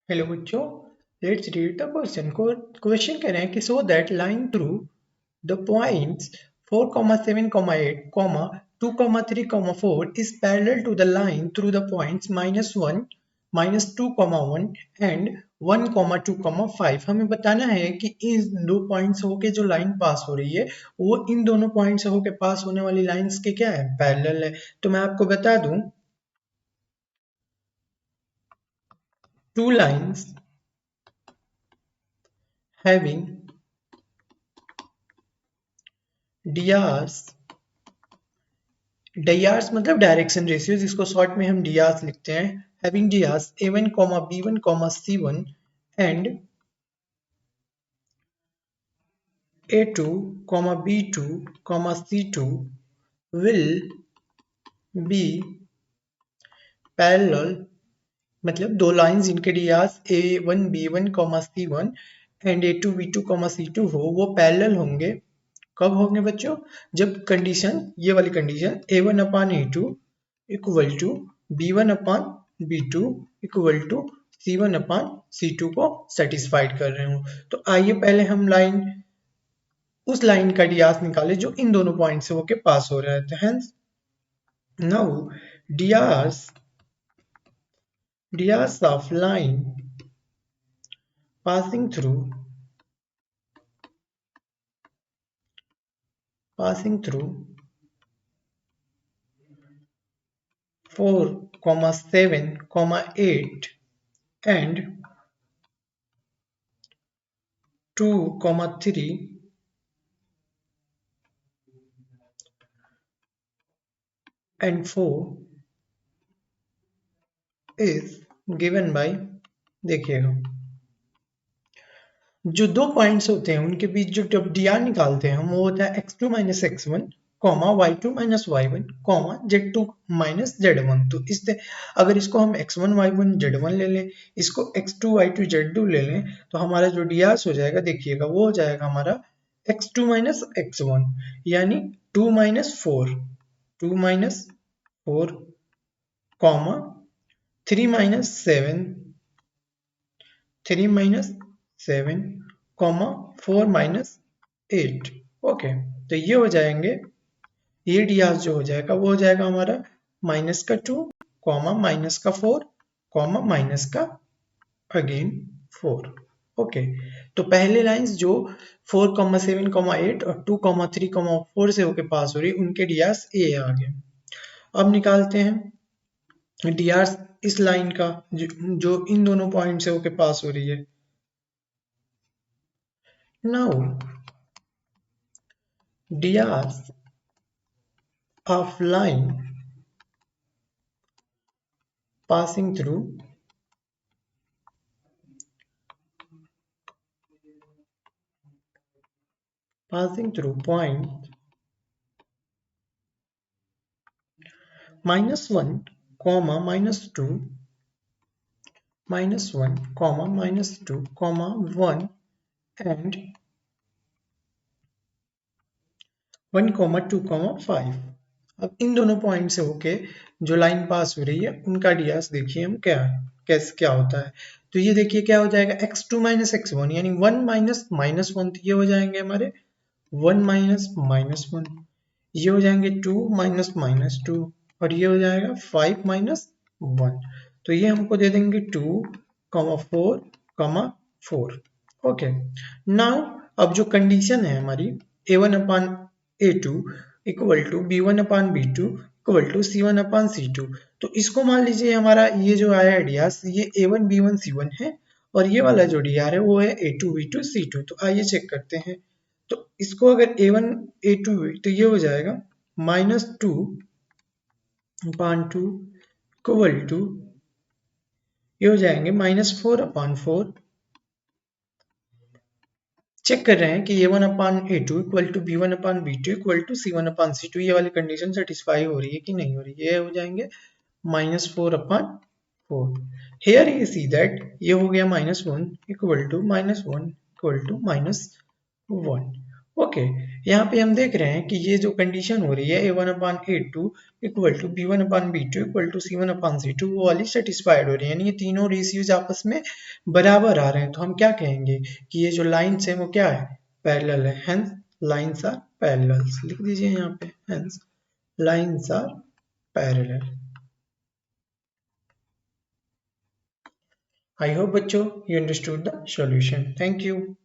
Hello बच्चों, let's read the question. Question कह रहे हैं कि so that line through the points 4, 7, 8, 2, 3, 4 is parallel to the line through the points -1, -2, 1 and 1, 2, 5। हमें बताना है कि इन दो पॉइंट्स होके जो लाइन पास हो रही है वो इन दोनों पॉइंट्स से होके पास होने वाली लाइंस के क्या है, पैरेलल है। तो मैं आपको बता दूं, two lines having DRs, DRs मतलब डायरेक्शन रेशियो, जिसको शॉर्ट में हम DRs लिखते हैं। Having DRs A1, B1, C1 and A2, B2, C2 will be parallel। मतलब दो लाइंस जिनके DRs A1, B1, C1 and A2, B2, C2 हो, वो पैरेलल होंगे। कब होंगे बच्चों? जब कंडीशन, ये वाली condition A1 upon A2 equal to B1 upon B2 equal to C1 upon C2 को सेटिस्फाइड कर रहे हो। तो आइए पहले हम लाइन, उस लाइन का डियास निकाले जो इन दोनों पॉइंट से होके पास हो रहा है। तो hence now DRs of line passing through 4, 7, 8 and 2, 3 and 4 is given by, देखिएगा, जो दो पॉइंट्स होते हैं उनके बीच जो जब डी आर निकालते हैं हम, वो होता है x2 minus x1 comma y2 minus y1 comma z2 minus z1। तो इस अगर इसको हम x1 y1 z1 ले लें, इसको x2 y2 z2 ले लें, तो हमारा जो डी आर हो जाएगा, देखिएगा, वो हो जाएगा हमारा x2 माइनस x1 यानी 2 minus 4, 2 minus 4 comma 3 minus 7, 3 minus 7 comma 4 minus 8। Okay, तो ये हो जाएंगे, ये डी जो हो जाएगा वो हो जाएगा हमारा माइनस का 2 कॉमा माइनस का 4 कॉमा माइनस का अगेन 4। ओके, तो पहले लाइंस जो 4, 7, 8 और 2, 3, 4 से होके पास हो रही है उनके डी ए आ गए। अब निकालते हैं डी इस लाइन का जो इन दोनों पॉइंट से होके पास हो रही है। Now dr of line passing through point -1, -2, -1, -2, -1 and 1, 2, 5। अब इन दोनों पॉइंट से होके जो लाइन पास हो रही है उनका ds देखिए हम कैसे क्या होता है। तो ये देखिए क्या हो जाएगा, x2 माइनस x1 यानी 1 माइनस -1, तो ये हो जाएंगे हमारे 1 माइनस -1, ये हो जाएंगे 2 माइनस -2 और ये हो जाएगा 5 माइनस 1। तो ये हमको दे देंगे 2, 4, 4। ओके, नाउ अब जो कंडीशन है हमारी a1 upon a2 equal to b1 upon b2 equal to c1 upon c2। तो इसको मान लीजिए हमारा ये जो आया आइडिया, ये a1 b1 c1 है और ये वाला जो डी आर है वो है a2 b2 c2। तो आइए चेक करते हैं। तो इसको अगर a1 a2 तो ये हो जाएगा -2 अपान 2 इक्वल टू, ये हो जाएंगे -4 अपान 4। चेक कर रहे हैं कि a1 upon a2 equal to b1 upon b2 equal to c1 upon c2, ये वाली कंडीशन सेटिस्फाई हो रही है कि नहीं हो रही है। ये हो जाएंगे -4 upon 4। Here you see that ये हो गया -1 equal to -1 equal to -1। Okay, यहाँ पे हम देख रहे हैं कि ये जो कंडीशन हो रही है A1/A2 equal to B1/B2 equal to C1/C2 वो वाली सेटिस्फाइड हो रही है, यानी ये तीनों रेशियोज आपस में बराबर आ रहे हैं। तो हम क्या कहेंगे कि ये जो लाइन्स है वो क्या है, पैरेलल है, हेंस लाइन्स आर पैरेलल्स। लिख दीजिए यहाँ पे, hence lines are parallel. I hope बच्चों you understood the solution. Thank you.